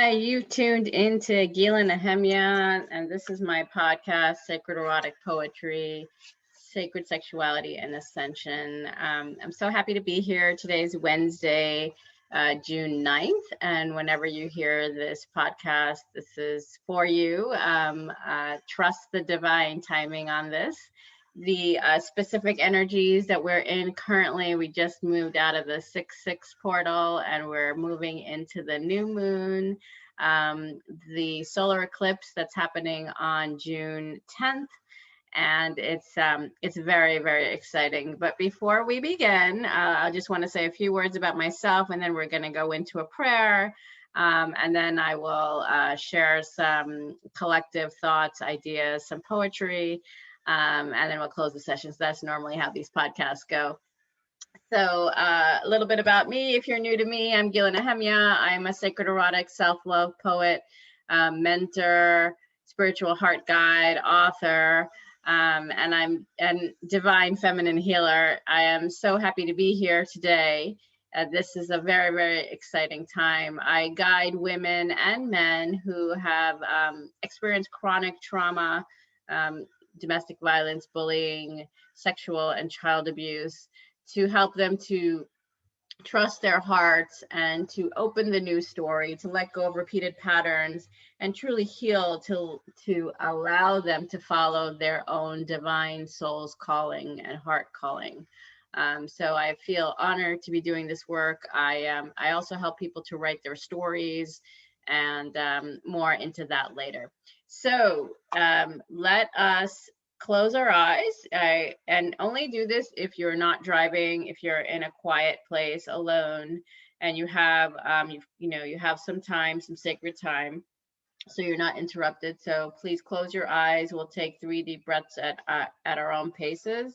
Hi, you tuned into Gila, Nehemia, and this is my podcast, Sacred Erotic Poetry, Sacred Sexuality, and Ascension. I'm so happy to be here. Today's Wednesday, June 9th, and whenever you hear this podcast, this is for you. Trust the divine timing on this. The specific energies that we're in currently, we just moved out of the 6-6 portal and we're moving into the new moon, the solar eclipse that's happening on June 10th, and it's very, very exciting. But before we begin, I just want to say a few words about myself, and then we're going to go into a prayer, and then I will share some collective thoughts, ideas, some poetry, and then we'll close the session. So that's normally how these podcasts go. So a little bit about me. If you're new to me, I'm Gila Nehemia. I'm a sacred erotic self-love poet, mentor, spiritual heart guide, author, and I'm a divine feminine healer. I am so happy to be here today. This is a very, very exciting time. I guide women and men who have experienced chronic trauma, domestic violence, bullying, sexual and child abuse, to help them to trust their hearts and to open the new story, to let go of repeated patterns and truly heal, to allow them to follow their own divine soul's calling and heart calling. So I feel honored to be doing this work. I also help people to write their stories, and more into that later. So let us close our eyes, and only do this if you're not driving, if you're in a quiet place alone, and you have you have some time, some sacred time, so you're not interrupted. So please close your eyes. We'll take 3 deep breaths at our own paces.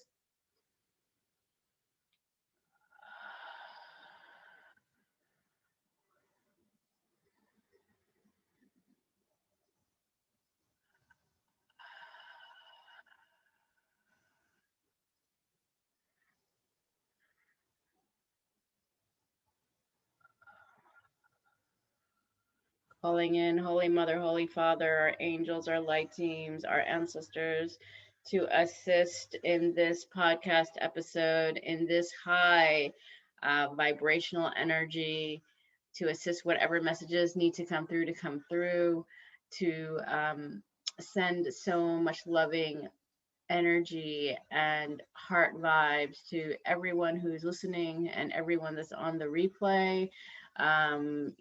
Calling in Holy Mother, Holy Father, our angels, our light teams, our ancestors, to assist in this podcast episode, in this high vibrational energy, to assist whatever messages need to come through, to send so much loving energy and heart vibes to everyone who's listening and everyone that's on the replay,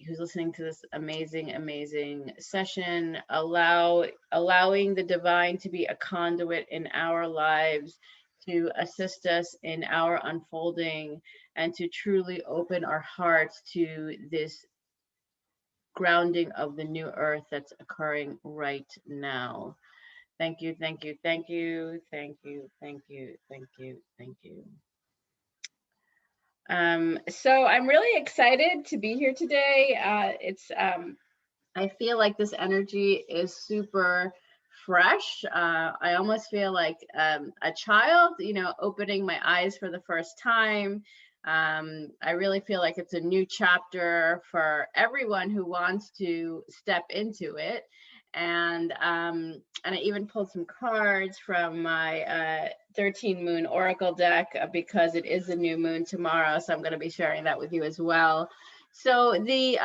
who's listening to this amazing session, allowing the divine to be a conduit in our lives, to assist us in our unfolding, and to truly open our hearts to this grounding of the new earth that's occurring right now. Thank you, thank you, thank you, thank you, thank you, thank you, thank you. So I'm really excited to be here today. I feel like this energy is super fresh. I almost feel like a child, opening my eyes for the first time. I really feel like it's a new chapter for everyone who wants to step into it. And I even pulled some cards from my 13 moon oracle deck, because it is a new moon tomorrow. So I'm going to be sharing that with you as well. So the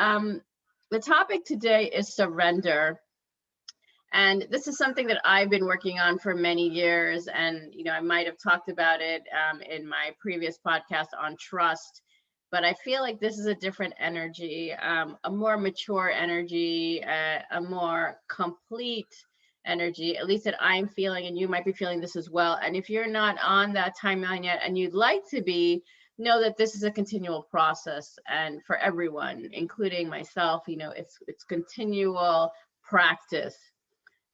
topic today is surrender. And this is something that I've been working on for many years. And, I might have talked about it in my previous podcast on trust. But I feel like this is a different energy, a more mature energy, a more complete energy, at least that I'm feeling, and you might be feeling this as well. And if you're not on that timeline yet and you'd like to be, know that this is a continual process, and for everyone, including myself, it's continual practice.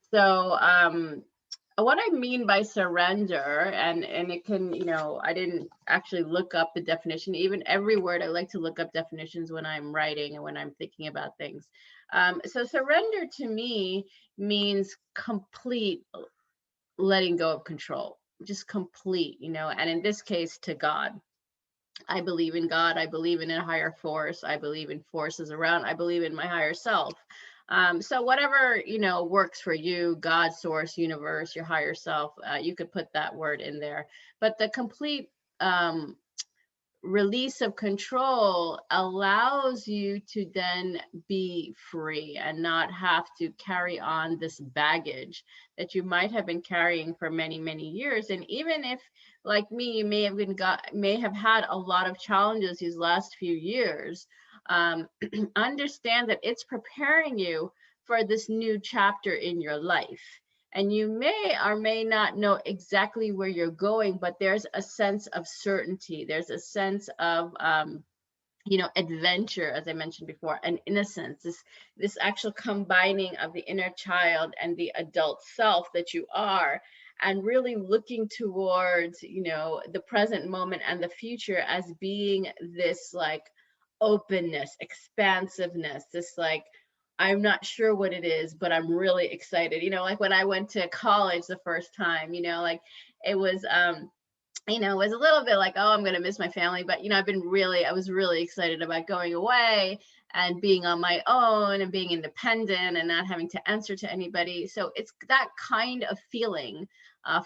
So what I mean by surrender, and it can, I didn't actually look up the definition. Even every word, I like to look up definitions when I'm writing and when I'm thinking about things. So surrender to me means complete letting go of control, just complete, and in this case, to God. I believe in God. I believe in a higher force. I believe in forces around. I believe in my higher self. So whatever, works for you, God, source, universe, your higher self, you could put that word in there. But the complete release of control allows you to then be free and not have to carry on this baggage that you might have been carrying for many, many years. And even if, like me, you may have had a lot of challenges these last few years, understand that it's preparing you for this new chapter in your life. And you may or may not know exactly where you're going, but there's a sense of certainty. There's a sense of, adventure, as I mentioned before, and innocence, this actual combining of the inner child and the adult self that you are, and really looking towards, the present moment and the future as being this like openness, expansiveness, this like, I'm not sure what it is, but I'm really excited. Like when I went to college the first time, like it was, it was a little bit like, oh, I'm going to miss my family. But, I was really excited about going away and being on my own and being independent and not having to answer to anybody. So it's that kind of feeling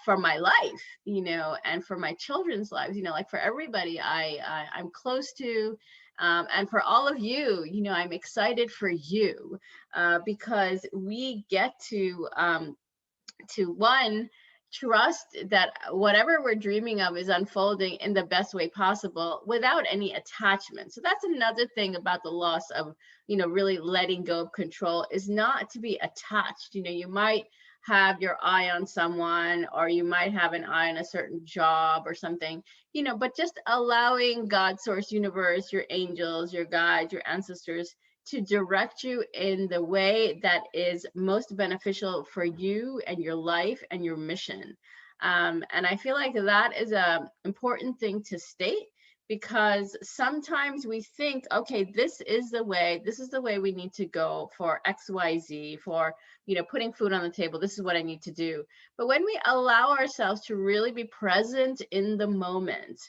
for my life, and for my children's lives, like for everybody I'm close to. And for all of you, I'm excited for you because we get to one, trust that whatever we're dreaming of is unfolding in the best way possible without any attachment. So that's another thing about the loss of, really letting go of control, is not to be attached. You might have your eye on someone, or you might have an eye on a certain job or something, but just allowing God, source, universe, your angels, your guides, your ancestors to direct you in the way that is most beneficial for you and your life and your mission. And I feel like that is an important thing to state, because sometimes we think, okay, this is the way we need to go for XYZ, for, putting food on the table. This is what I need to do. But when we allow ourselves to really be present in the moment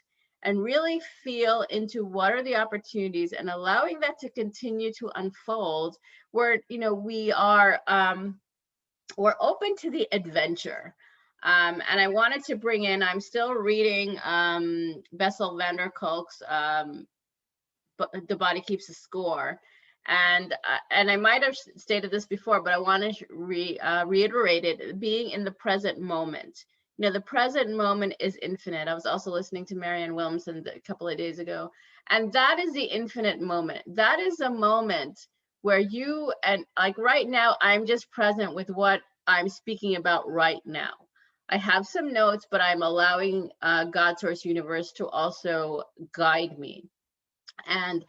and really feel into what are the opportunities and allowing that to continue to unfold, where, we are, we're open to the adventure. And I wanted to bring in, I'm still reading Bessel van der Kolk's The Body Keeps the Score. And I might have stated this before, but I want to reiterate it, being in the present moment. The present moment is infinite. I was also listening to Marianne Williamson a couple of days ago, and that is the infinite moment. That is a moment where you, and like right now, I'm just present with what I'm speaking about right now. I have some notes, but I'm allowing God, source, universe to also guide me. And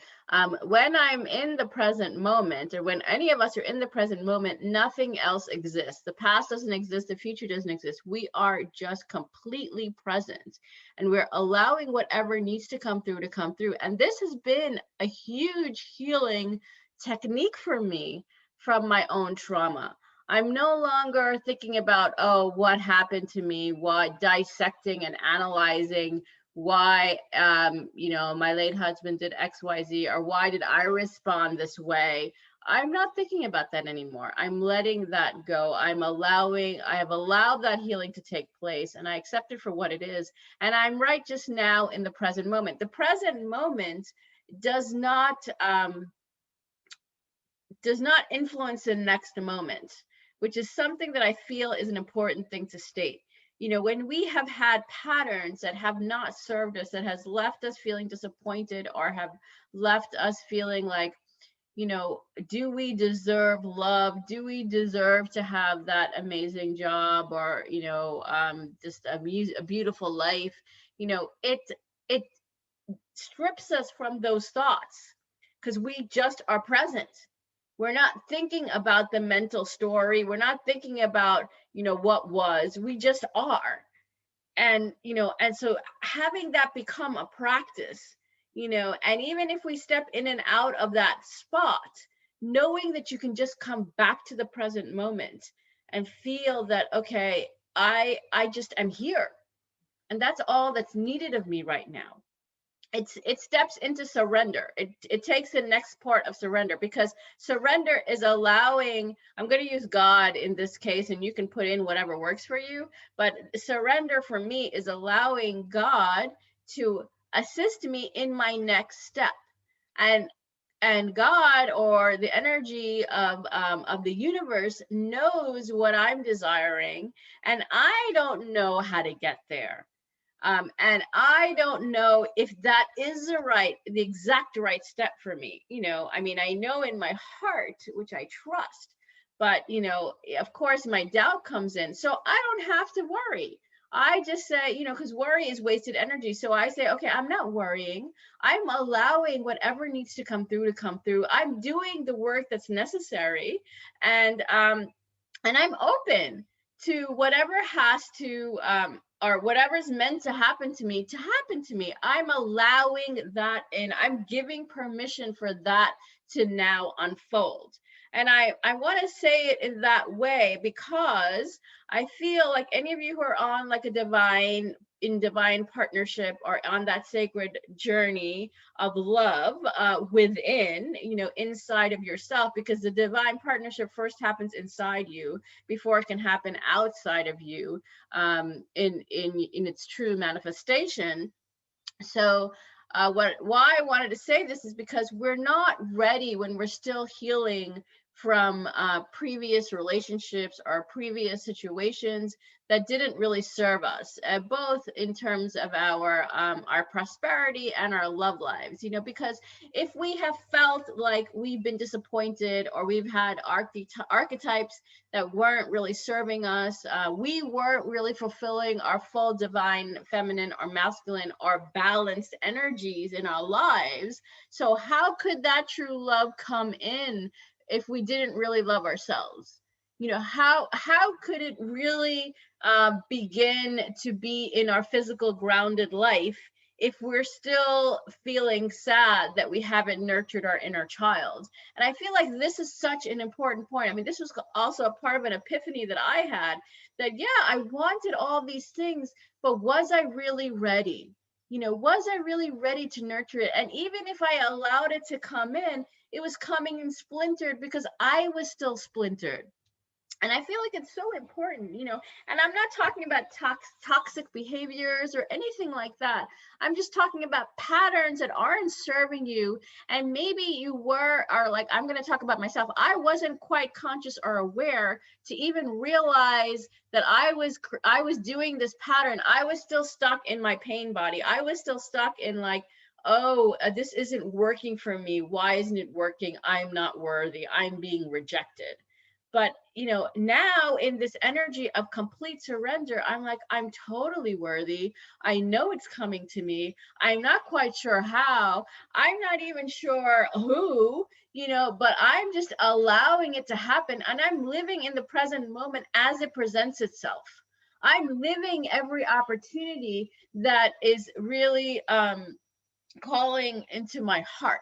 when I'm in the present moment, or when any of us are in the present moment, nothing else exists. The past doesn't exist. The future doesn't exist. We are just completely present, and we're allowing whatever needs to come through to come through. And this has been a huge healing technique for me from my own trauma. I'm no longer thinking about, oh, what happened to me, what, dissecting and analyzing why my late husband did XYZ, or why did I respond this way. I'm not thinking about that anymore. I'm letting that go. I have allowed that healing to take place, and I accept it for what it is. And I'm right just now in the present moment. The present moment does not influence the next moment, which is something that I feel is an important thing to state. When we have had patterns that have not served us, that has left us feeling disappointed, or have left us feeling like, do we deserve love? Do we deserve to have that amazing job, or, just a beautiful life? It strips us from those thoughts, because we just are present. We're not thinking about the mental story. We're not thinking about, what was. We just are. And, and so having that become a practice, and even if we step in and out of that spot, knowing that you can just come back to the present moment and feel that, okay, I just am here. And that's all that's needed of me right now. it steps into surrender. It takes the next part of surrender, because surrender is allowing, I'm going to use God in this case, and you can put in whatever works for you, but surrender for me is allowing God to assist me in my next step. And God, or the energy of the universe, knows what I'm desiring, and I don't know how to get there. And I don't know if that is the exact right step for me. I mean, I know in my heart, which I trust, but, of course, my doubt comes in. So I don't have to worry. I just say, because worry is wasted energy. So I say, okay, I'm not worrying. I'm allowing whatever needs to come through to come through. I'm doing the work that's necessary. And I'm open to whatever has to, or whatever's meant to happen to me, I'm allowing that in. I'm giving permission for that to now unfold. And I want to say it in that way, because I feel like any of you who are on like in divine partnership, or on that sacred journey of love within, inside of yourself, because the divine partnership first happens inside you before it can happen outside of you, in its true manifestation. So why I wanted to say this is because we're not ready when we're still healing from previous relationships or previous situations that didn't really serve us, both in terms of our prosperity and our love lives. Because if we have felt like we've been disappointed, or we've had archetypes that weren't really serving us, we weren't really fulfilling our full divine feminine or masculine or balanced energies in our lives. So how could that true love come in if we didn't really love ourselves? How could it really begin to be in our physical grounded life if we're still feeling sad that we haven't nurtured our inner child? And I feel like this is such an important point. I mean, this was also a part of an epiphany that I had, that, yeah, I wanted all these things, but was I really ready? Was I really ready to nurture it? And even if I allowed it to come in, it was coming in splintered because I was still splintered. And I feel like it's so important, and I'm not talking about toxic behaviors or anything like that. I'm just talking about patterns that aren't serving you. And maybe are like, I'm going to talk about myself. I wasn't quite conscious or aware to even realize that I was doing this pattern. I was still stuck in my pain body. I was still stuck in like, oh, this isn't working for me. Why isn't it working? I'm not worthy. I'm being rejected. But, now in this energy of complete surrender, I'm like, I'm totally worthy. I know it's coming to me. I'm not quite sure how. I'm not even sure who, but I'm just allowing it to happen. And I'm living in the present moment as it presents itself. I'm living every opportunity that is really calling into my heart.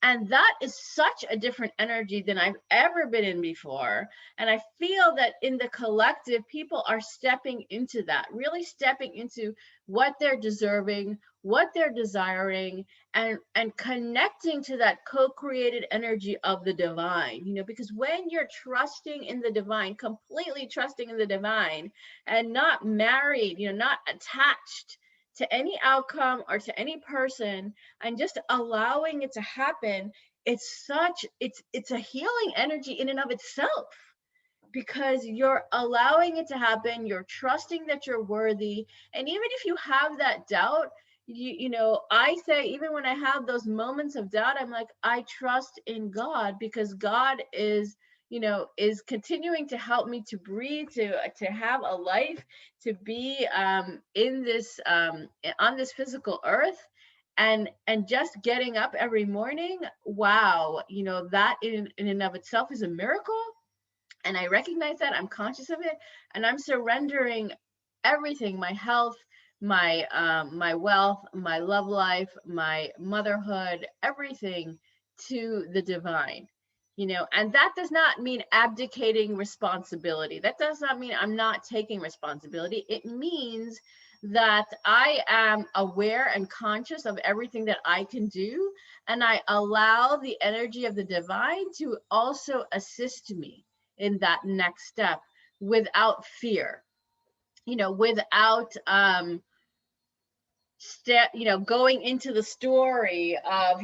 And that is such a different energy than I've ever been in before. And I feel that in the collective, people are stepping into that, really stepping into what they're deserving, what they're desiring, and connecting to that co-created energy of the divine, because when you're trusting in the divine, completely trusting in the divine, and not married, not attached to any outcome or to any person, and just allowing it to happen, it's a healing energy in and of itself, because you're allowing it to happen, you're trusting that you're worthy. And even if you have that doubt, I say, even when I have those moments of doubt, I'm like, I trust in God, because God is continuing to help me to breathe, to have a life, to be in this on this physical earth, and just getting up every morning. Wow, that in and of itself is a miracle. And I recognize that, I'm conscious of it, and I'm surrendering everything, my health, my my wealth, my love life, my motherhood, everything, to the divine. And that does not mean abdicating responsibility. That does not mean I'm not taking responsibility. It means that I am aware and conscious of everything that I can do, and I allow the energy of the divine to also assist me in that next step without fear, without going into the story of,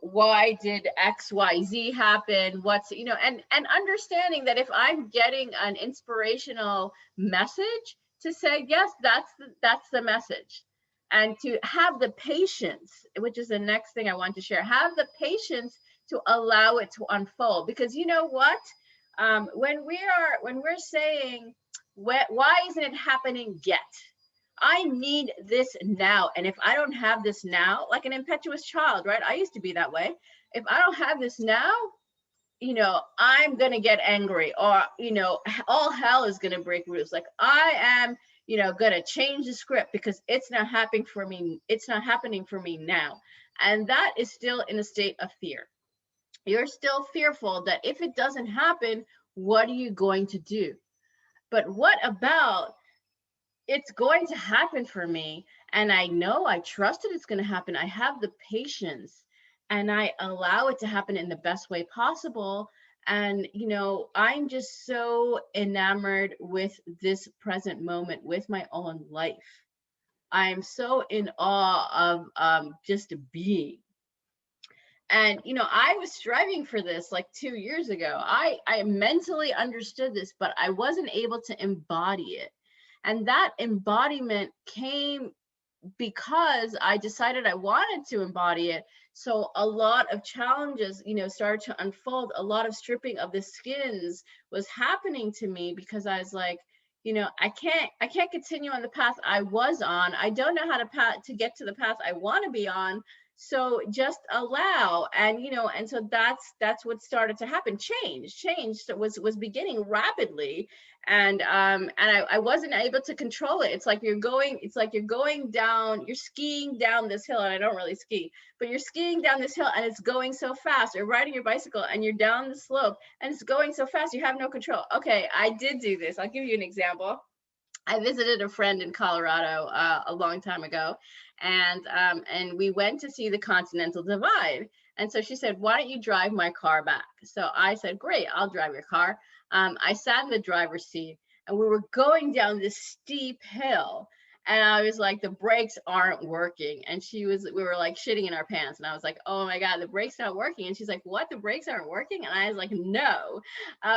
why did XYZ happen, and understanding that if I'm getting an inspirational message, to say, yes, that's the message. And to have the patience, which is the next thing I want to share, have the patience to allow it to unfold. Because you know what? When we're saying, why isn't it happening yet? I need this now. And if I don't have this now, like an impetuous child, right? I used to be that way. If I don't have this now, I'm going to get angry, or, all hell is going to break loose. Like I am, going to change the script because it's not happening for me. It's not happening for me now. And that is still in a state of fear. You're still fearful that if it doesn't happen, what are you going to do? But what about, it's going to happen for me, and I trust that it's going to happen. I have the patience, and I allow it to happen in the best way possible. And I'm just so enamored with this present moment, with my own life. I'm so in awe of just being. And I was striving for this like 2 years ago. I mentally understood this, but I wasn't able to embody it. And that embodiment came because I decided I wanted to embody it. So a lot of challenges, started to unfold. A lot of stripping of the skins was happening to me, because I was like, I can't continue on the path I was on. I don't know how to get to the path I want to be on. So just allow. And and so that's what started to happen. Change was beginning rapidly. And I wasn't able to control it. It's like you're going down, you're skiing down this hill. And I don't really ski, but you're skiing down this hill and it's going so fast. Or riding your bicycle and you're down the slope and it's going so fast, you have no control. Okay, I did do this. I'll give you an example. I visited a friend in Colorado a long time ago, and we went to see the Continental Divide. And so she said, "Why don't you drive my car back?" So I said, "Great, I'll drive your car." I sat in the driver's seat, and we were going down this steep hill. And I was like, the brakes aren't working. And we were like shitting in our pants. And I was like, oh my God, the brakes not working. And she's like, what? The brakes aren't working? And I was like, no,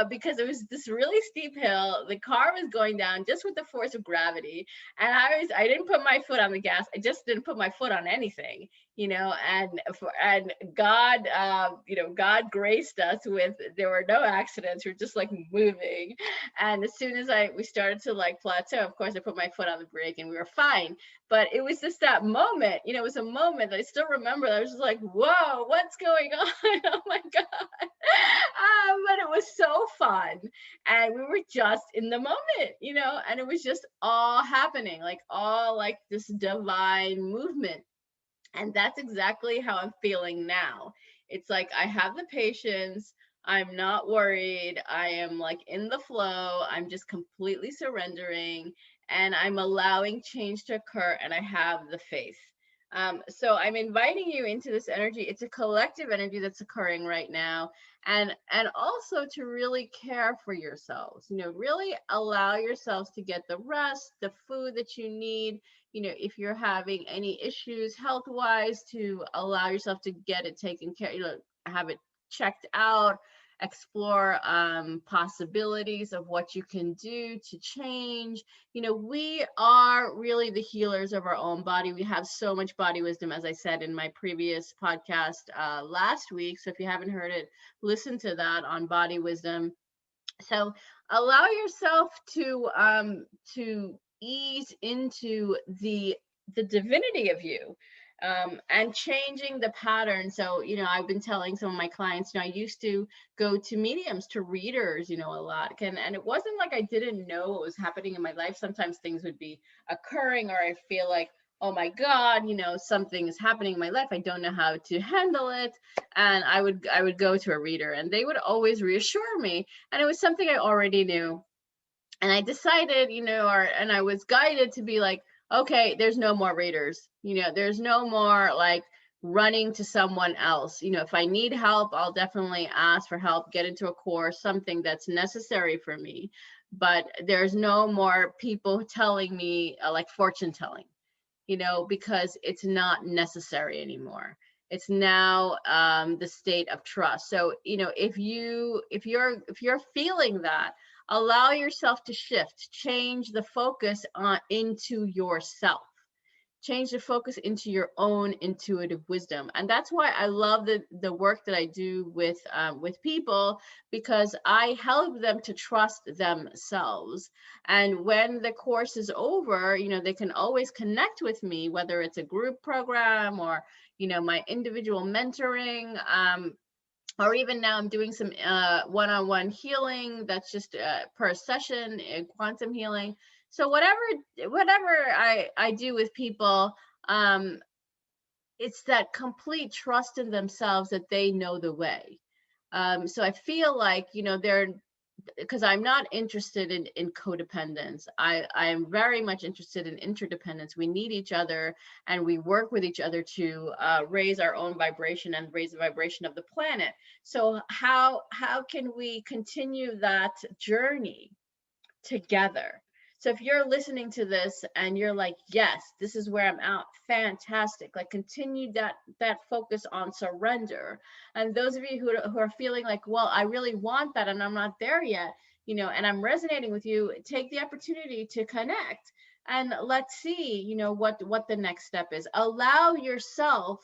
because it was this really steep hill. The car was going down just with the force of gravity. And I didn't put my foot on the gas. I just didn't put my foot on anything, and God, God graced us with, there were no accidents. We're just like moving. And as soon as we started to like plateau, of course, I put my foot on the brake and we were fine. But it was just that moment, it was a moment that I still remember. I was just like, whoa, what's going on? Oh my God. But it was so fun. And we were just in the moment, and it was just all happening, all this divine movement. And that's exactly how I'm feeling now. It's like I have the patience. I'm not worried. I am like in the flow. I'm just completely surrendering, and I'm allowing change to occur, and I have the faith. So I'm inviting you into this energy. It's a collective energy that's occurring right now. And also to really care for yourselves, really allow yourselves to get the rest, the food that you need. If you're having any issues health-wise, to allow yourself to get it taken care, have it checked out, explore possibilities of what you can do to change. We are really the healers of our own body. We have so much body wisdom, as I said in my previous podcast last week. So if you haven't heard it, listen to that on body wisdom. So allow yourself to ease into the divinity of you, and changing the pattern. So, I've been telling some of my clients, I used to go to mediums, to readers, a lot. And it wasn't like I didn't know what was happening in my life. Sometimes things would be occurring, or I feel like, oh my God, something is happening in my life. I don't know how to handle it. And I would go to a reader, and they would always reassure me. And it was something I already knew. And I decided, and I was guided to be like, okay, there's no more readers. There's no more like running to someone else. If I need help, I'll definitely ask for help, get into a course, something that's necessary for me. But there's no more people telling me like fortune telling, because it's not necessary anymore. It's now the state of trust. So, if you're feeling that, allow yourself to shift, change the focus into yourself. Change the focus into your own intuitive wisdom. And that's why I love the work that I do with people, because I help them to trust themselves. And when the course is over, they can always connect with me, whether it's a group program or my individual mentoring, or even now I'm doing some one-on-one healing that's just per session, quantum healing. So whatever I do with people, it's that complete trust in themselves that they know the way. So I feel like, because I'm not interested in codependence. I am very much interested in interdependence. We need each other, and we work with each other to raise our own vibration and raise the vibration of the planet. So how can we continue that journey together? So if you're listening to this and you're like, yes, this is where I'm at, fantastic. Like, continue that focus on surrender. And those of you who are feeling like, well, I really want that and I'm not there yet, and I'm resonating with you, take the opportunity to connect and let's see, what the next step is. Allow yourself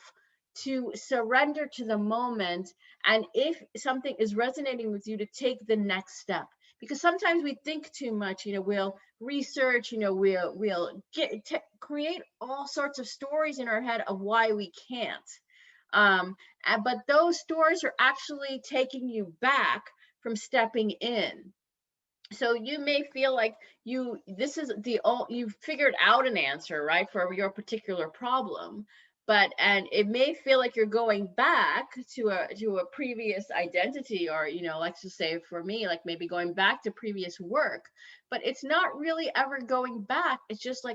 to surrender to the moment. And if something is resonating with you, to take the next step. Because sometimes we think too much, we'll research, we'll create all sorts of stories in our head of why we can't. But those stories are actually taking you back from stepping in. So you may feel like you've figured out an answer, right, for your particular problem. And it may feel like you're going back to a previous identity, or let's just say for me, like maybe going back to previous work, but it's not really ever going back. It's just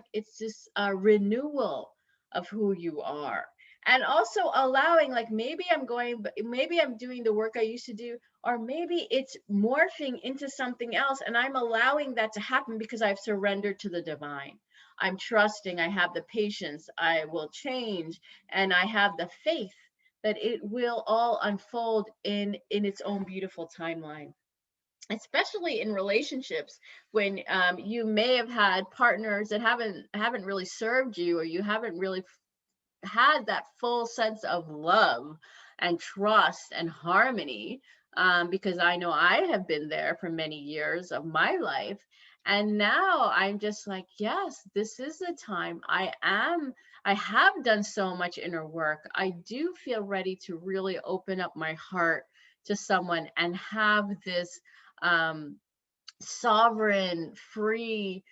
a renewal of who you are. And also allowing, like, maybe I'm doing the work I used to do, or maybe it's morphing into something else, and I'm allowing that to happen because I've surrendered to the divine. I'm trusting, I have the patience, I will change, and I have the faith that it will all unfold in its own beautiful timeline. Especially in relationships, when you may have had partners that haven't really served you, or you haven't really had that full sense of love and trust and harmony, because I know I have been there for many years of my life. And now I'm just like, yes, this is the time. I have done so much inner work. I do feel ready to really open up my heart to someone and have this sovereign, free,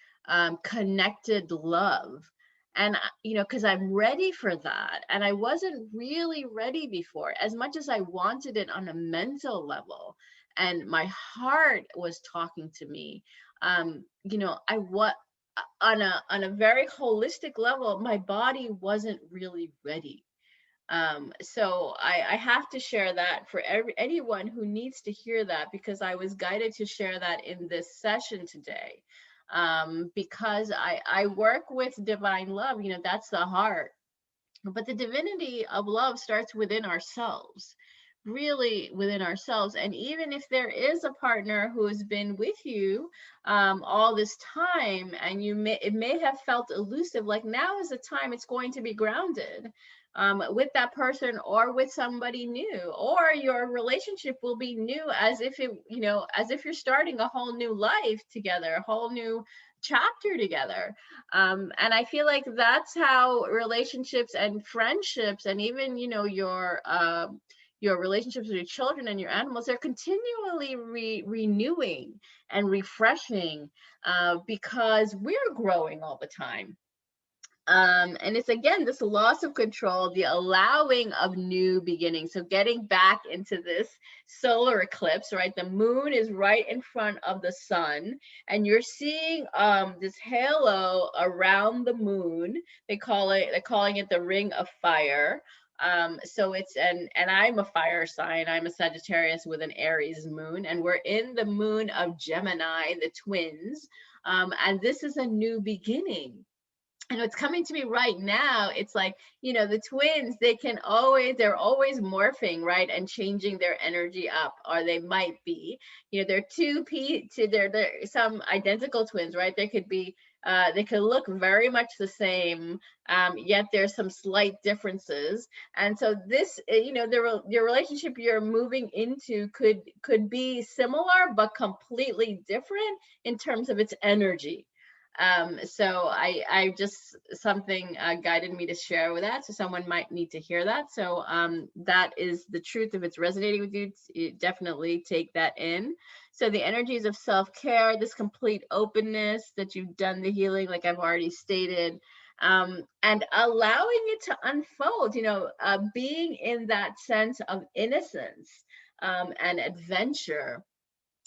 connected love. And because I'm ready for that, and I wasn't really ready before, as much as I wanted it on a mental level, and my heart was talking to me. I what on a very holistic level, my body wasn't really ready. So I have to share that for anyone who needs to hear that, because I was guided to share that in this session today. Because I work with divine love, that's the heart. But the divinity of love starts within ourselves, really within ourselves. And even if there is a partner who has been with you all this time, and it may have felt elusive, like, now is the time it's going to be grounded with that person, or with somebody new, or your relationship will be new, as if you're starting a whole new life together, a whole new chapter together. And I feel like that's how relationships and friendships, and even your relationships with your children and your animals, are continually renewing and refreshing, because we're growing all the time. And it's again this loss of control, the allowing of new beginnings. So getting back into this solar eclipse, right? The moon is right in front of the sun, and you're seeing this halo around the moon. They're calling it the ring of fire. So it's and I'm a fire sign. I'm a Sagittarius with an Aries moon, and we're in the moon of Gemini, the twins. And this is a new beginning. And what's coming to me right now, it's like, the twins, they're always morphing, right? And changing their energy up, or they might be, they're they're some identical twins, right? They could look very much the same, yet there's some slight differences. And so this, your relationship you're moving into could be similar, but completely different in terms of its energy. So I just something guided me to share with that. So someone might need to hear that. So that is the truth. If it's resonating with you, definitely take that in. So the energies of self-care, this complete openness that you've done the healing, like I've already stated, and allowing it to unfold, being in that sense of innocence and adventure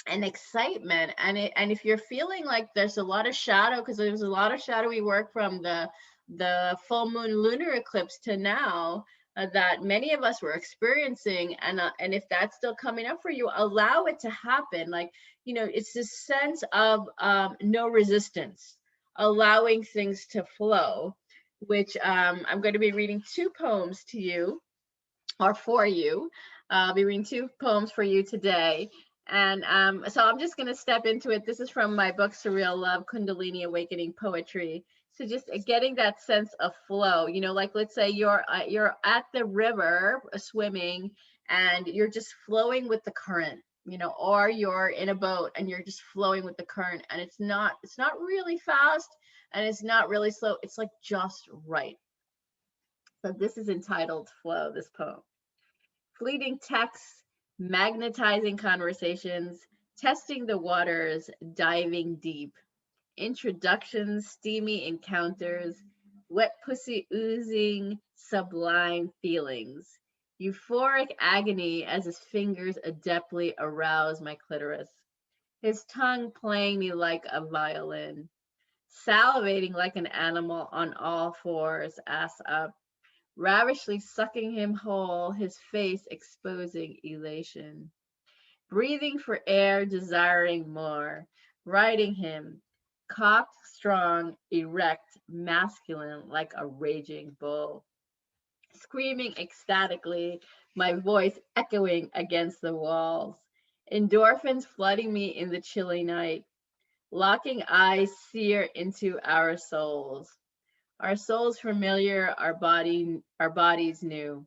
and excitement. And if you're feeling like there's a lot of shadow, because there was a lot of shadowy work from the full moon lunar eclipse to now, that many of us were experiencing, and if that's still coming up for you, allow it to happen. Like, it's this sense of no resistance, allowing things to flow, which I'm going to be reading two poems to you, or for you. I'll be reading two poems for you today. And so I'm just going to step into it. This is from my book, Surreal Love, Kundalini Awakening Poetry. So just getting that sense of flow, like let's say you're at the river swimming, and you're just flowing with the current, or you're in a boat and you're just flowing with the current, and it's not really fast and it's not really slow. It's like just right. So this is entitled Flow, this poem. Fleeting texts, magnetizing conversations, testing the waters, diving deep. Introductions, steamy encounters, wet pussy oozing, sublime feelings. Euphoric agony as his fingers adeptly arouse my clitoris. His tongue playing me like a violin. Salivating like an animal on all fours, ass up. Ravishly sucking him whole, his face exposing elation. Breathing for air, desiring more. Riding him, cocked, strong, erect, masculine like a raging bull. Screaming ecstatically, my voice echoing against the walls. Endorphins flooding me in the chilly night. Locking eyes sear into our souls. Our souls familiar, our bodies new.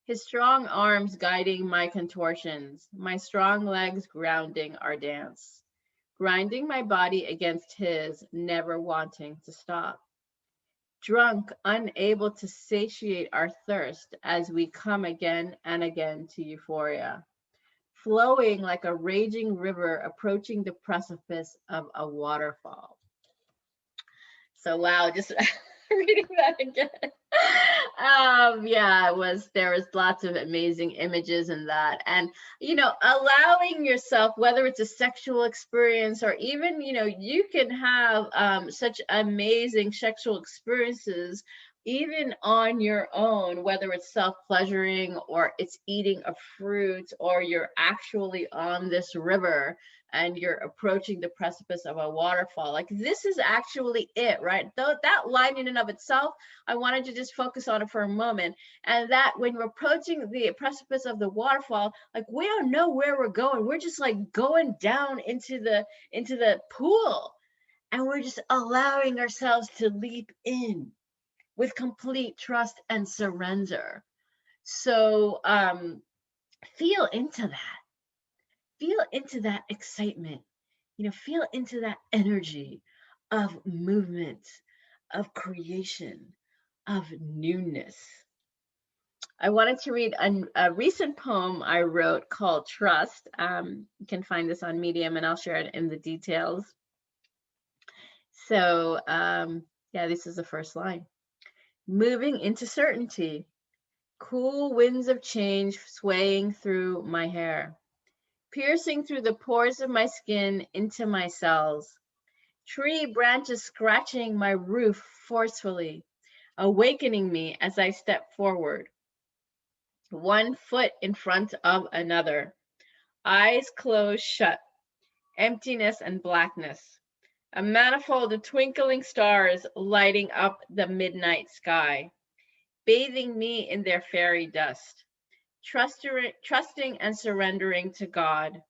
His strong arms guiding my contortions, my strong legs grounding our dance. Grinding my body against his, never wanting to stop. Drunk, unable to satiate our thirst as we come again and again to euphoria. Flowing like a raging river approaching the precipice of a waterfall. So wow, just reading that again. Yeah, there was lots of amazing images in that. And, allowing yourself, whether it's a sexual experience or even, you can have such amazing sexual experiences even on your own, whether it's self-pleasuring or it's eating a fruit or you're actually on this river and you're approaching the precipice of a waterfall. Like, this is actually it, right? Though that line in and of itself, I wanted to just focus on it for a moment. And that when we're approaching the precipice of the waterfall, like, we don't know where we're going. We're just like going down into the pool, and we're just allowing ourselves to leap in with complete trust and surrender. So feel into that. Feel into that excitement, feel into that energy of movement, of creation, of newness. I wanted to read a recent poem I wrote called Trust. You can find this on Medium, and I'll share it in the details. So yeah, this is the first line. moving into certainty. Cool winds of change swaying through my hair, piercing through the pores of my skin into my cells. Tree branches scratching my roof forcefully, awakening me as I step forward, one foot in front of another, eyes closed shut, emptiness and blackness. A manifold of twinkling stars lighting up the midnight sky, bathing me in their fairy dust, trusting and surrendering to God,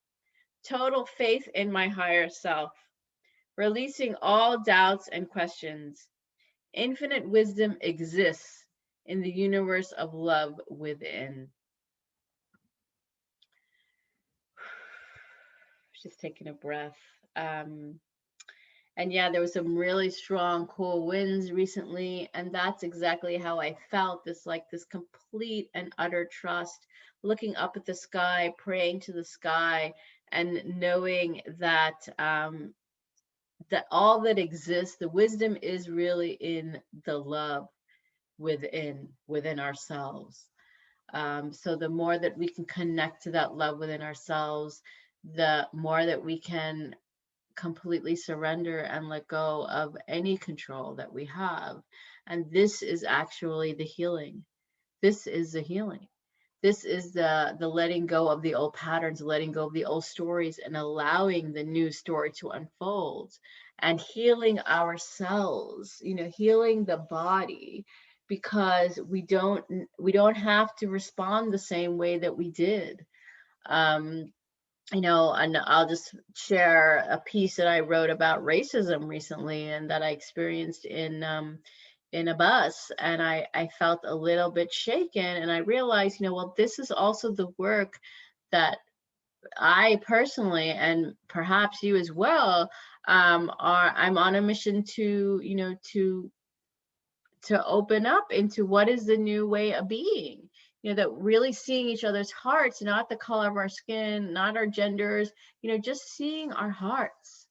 total faith in my higher self, releasing all doubts and questions. Infinite wisdom exists in the universe of love within. Just taking a breath. And yeah, there was some really strong, cool winds recently, and that's exactly how I felt. This complete and utter trust, looking up at the sky, praying to the sky, and knowing that that all that exists, the wisdom is really in the love within ourselves. So the more that we can connect to that love within ourselves, the more that we can completely surrender and let go of any control that we have. And this is actually the healing. This is the healing. This is the letting go of the old patterns, letting go of the old stories, and allowing the new story to unfold, and healing ourselves, healing the body, because we don't have to respond the same way that we did. And I'll just share a piece that I wrote about racism recently, and that I experienced in a bus, and I felt a little bit shaken, and I realized, well, this is also the work that I personally, and perhaps you as well, I'm on a mission to open up into what is the new way of being. That really seeing each other's hearts, not the color of our skin, not our genders, just seeing our hearts,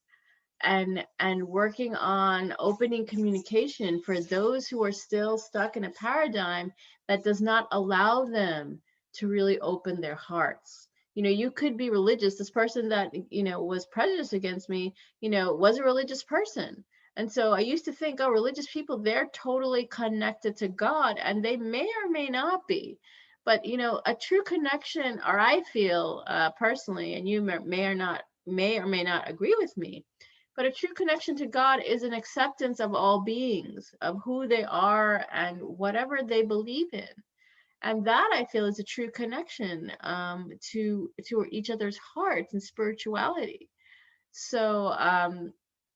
and working on opening communication for those who are still stuck in a paradigm that does not allow them to really open their hearts. You could be religious. This person that was prejudiced against me was a religious person, and so I used to think, oh, religious people, they're totally connected to God, and they may or may not be. But a true connection, or I feel personally, and you may or may not agree with me, but a true connection to God is an acceptance of all beings, of who they are and whatever they believe in. And that, I feel, is a true connection to each other's hearts and spirituality. So,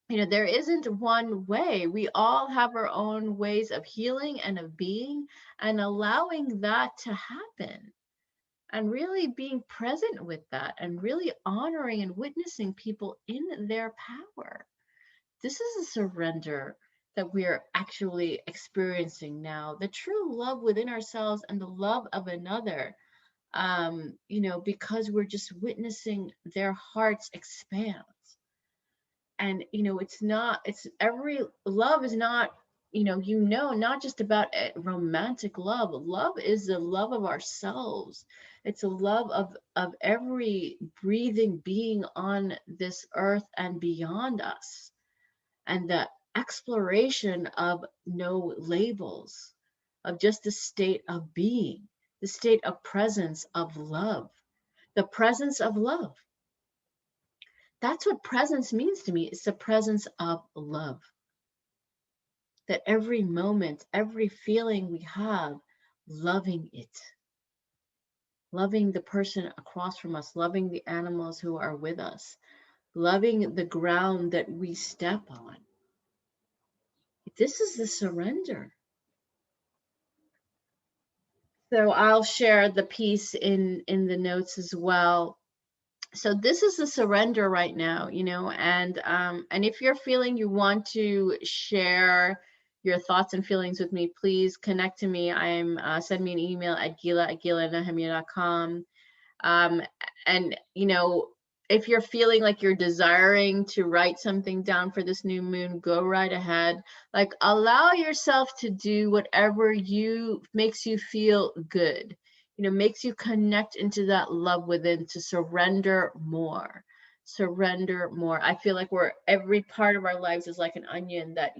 there isn't one way. We all have our own ways of healing and of being, and allowing that to happen, and really being present with that, and really honoring and witnessing people in their power. This is a surrender that we are actually experiencing now, the true love within ourselves and the love of another, because we're just witnessing their hearts expand. And it's every love is not not just about romantic love. Love is the love of ourselves. It's a love of every breathing being on this earth and beyond us, and the exploration of no labels, of just the state of being, the state of presence of love, the presence of love. That's what presence means to me. It's the presence of love. That every moment, every feeling we have, loving it. Loving the person across from us, loving the animals who are with us, loving the ground that we step on. This is the surrender. So I'll share the piece in the notes as well. So this is the surrender right now, and if you're feeling you want to share your thoughts and feelings with me, please connect to me. Send me an email at Gila@gilanehemia.com. And if you're feeling like you're desiring to write something down for this new moon, go right ahead. Like, allow yourself to do whatever makes you feel good, makes you connect into that love within, to surrender more. Surrender more. I feel like every part of our lives is like an onion that,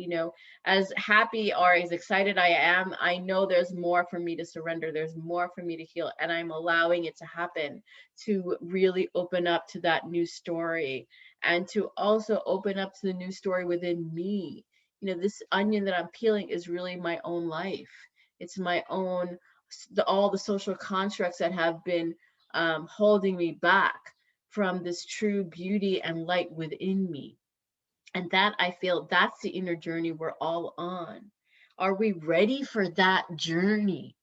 as happy or as excited I am, I know there's more for me to surrender. There's more for me to heal, and I'm allowing it to happen, to really open up to that new story, and to also open up to the new story within me. This onion that I'm peeling is really my own life. It's my own, all the social constructs that have been holding me back from this true beauty and light within me. And that, I feel, that's the inner journey we're all on. Are we ready for that journey?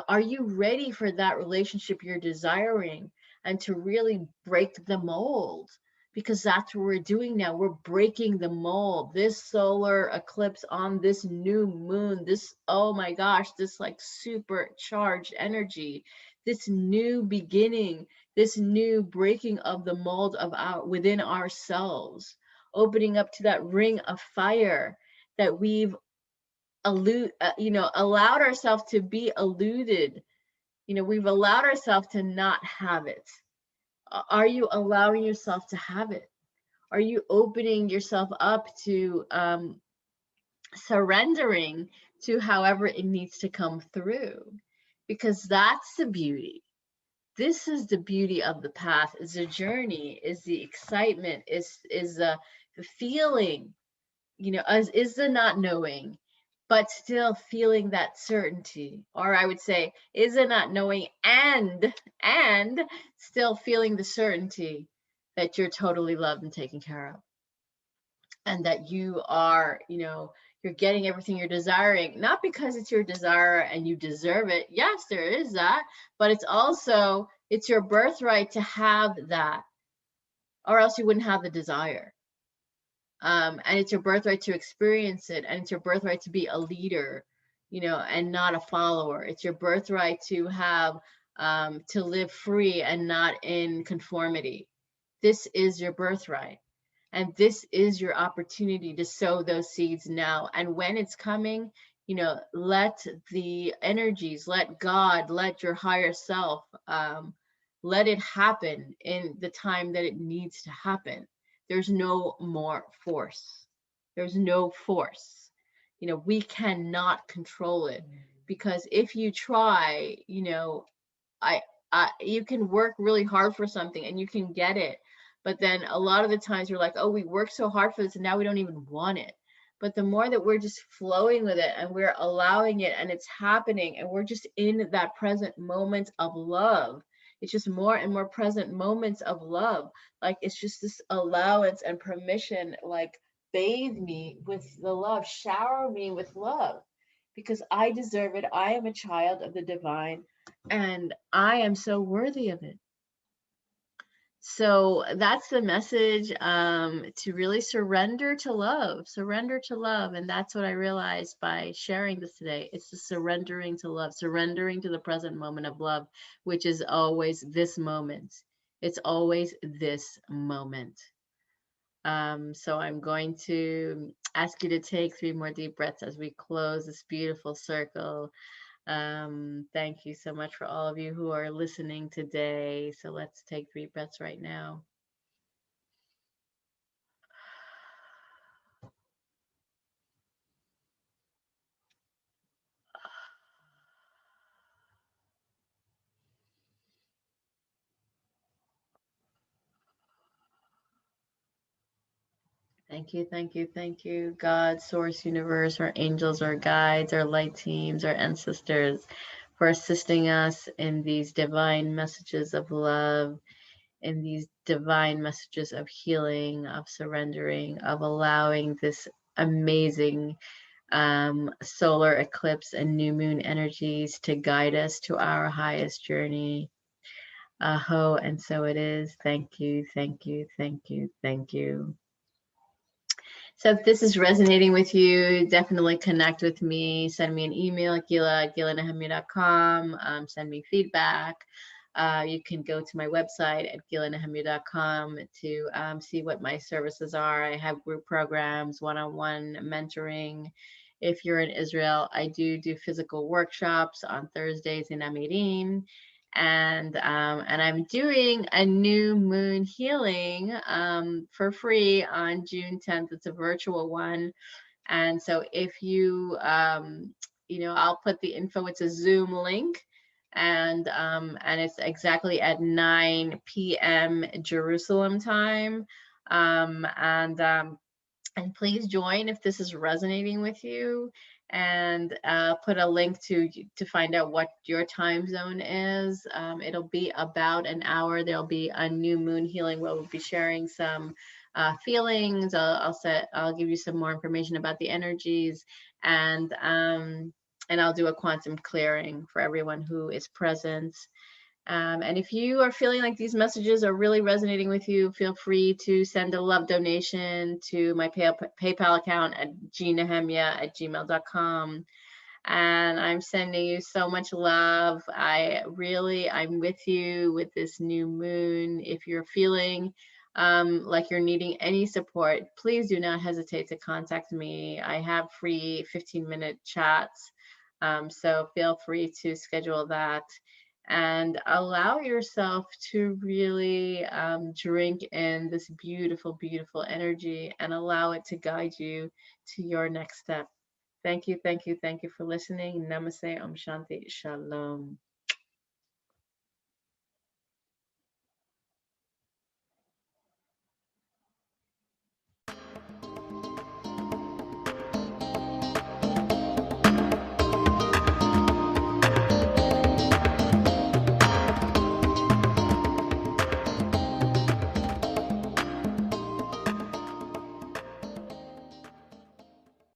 Are you ready for that relationship you're desiring, and to really break the mold? Because that's what we're doing now. We're breaking the mold. This solar eclipse on this new moon, this, oh my gosh, this like supercharged energy, this new beginning, this new breaking of the mold of within ourselves, opening up to that ring of fire that we've allowed ourselves to be eluded. We've allowed ourselves to not have it. Are you allowing yourself to have it? Are you opening yourself up to surrendering to however it needs to come through? Because that's the beauty. This is the beauty of the path, is the journey, is the excitement, is the feeling, is the not knowing, but still feeling that certainty. Or I would say, is it not knowing and still feeling the certainty that you're totally loved and taken care of, and that you are, you're getting everything you're desiring, not because it's your desire and you deserve it. Yes, there is that, but it's your birthright to have that, or else you wouldn't have the desire. And it's your birthright to experience it, and it's your birthright to be a leader, and not a follower. It's your birthright to have, to live free and not in conformity. This is your birthright, and this is your opportunity to sow those seeds now. And when it's coming, let the energies, let God, let your higher self, let it happen in the time that it needs to happen. There's no more force. There's no force. We cannot control it, because if you try, you can work really hard for something and you can get it. But then a lot of the times you're like, oh, we worked so hard for this and now we don't even want it. But the more that we're just flowing with it and we're allowing it and it's happening and we're just in that present moment of love, it's just more and more present moments of love. Like, it's just this allowance and permission, like, bathe me with the love, shower me with love, because I deserve it. I am a child of the divine, and I am so worthy of it. So that's the message, to really surrender to love. And that's what I realized by sharing this today. It's the surrendering to love, surrendering to the present moment of love, which is always this moment. It's always this moment. So I'm going to ask you to take 3 more deep breaths as we close this beautiful circle. Thank you so much for all of you who are listening today. So let's take 3 breaths right now. Thank you, thank you, thank you, God, Source, Universe, our angels, our guides, our light teams, our ancestors, for assisting us in these divine messages of love, in these divine messages of healing, of surrendering, of allowing this amazing solar eclipse and new moon energies to guide us to our highest journey. Aho, and so it is. Thank you, thank you, thank you, thank you. So if this is resonating with you, definitely connect with me. Send me an email at Gila@gilanehemia.com. Send me feedback. You can go to my website at gilanehemia.com to see what my services are. I have group programs, one-on-one mentoring. If you're in Israel, I do physical workshops on Thursdays in Amirim. And I'm doing a new moon healing for free on June 10th. It's a virtual one. And so if you, I'll put the info, it's a Zoom link, and it's exactly at 9 p.m. Jerusalem time. And please join if this is resonating with you, and put a link to find out what your time zone is. It'll be about an hour. There'll be a new moon healing where we'll be sharing some feelings. I'll give you some more information about the energies, and I'll do a quantum clearing for everyone who is present. And if you are feeling like these messages are really resonating with you, feel free to send a love donation to my PayPal account at gnehemia@gmail.com. And I'm sending you so much love. I'm with you with this new moon. If you're feeling like you're needing any support, please do not hesitate to contact me. I have free 15-minute chats. So feel free to schedule that, and allow yourself to really drink in this beautiful, beautiful energy and allow it to guide you to your next step. Thank you, thank you, thank you for listening. Namaste, Om Shanti, Shalom.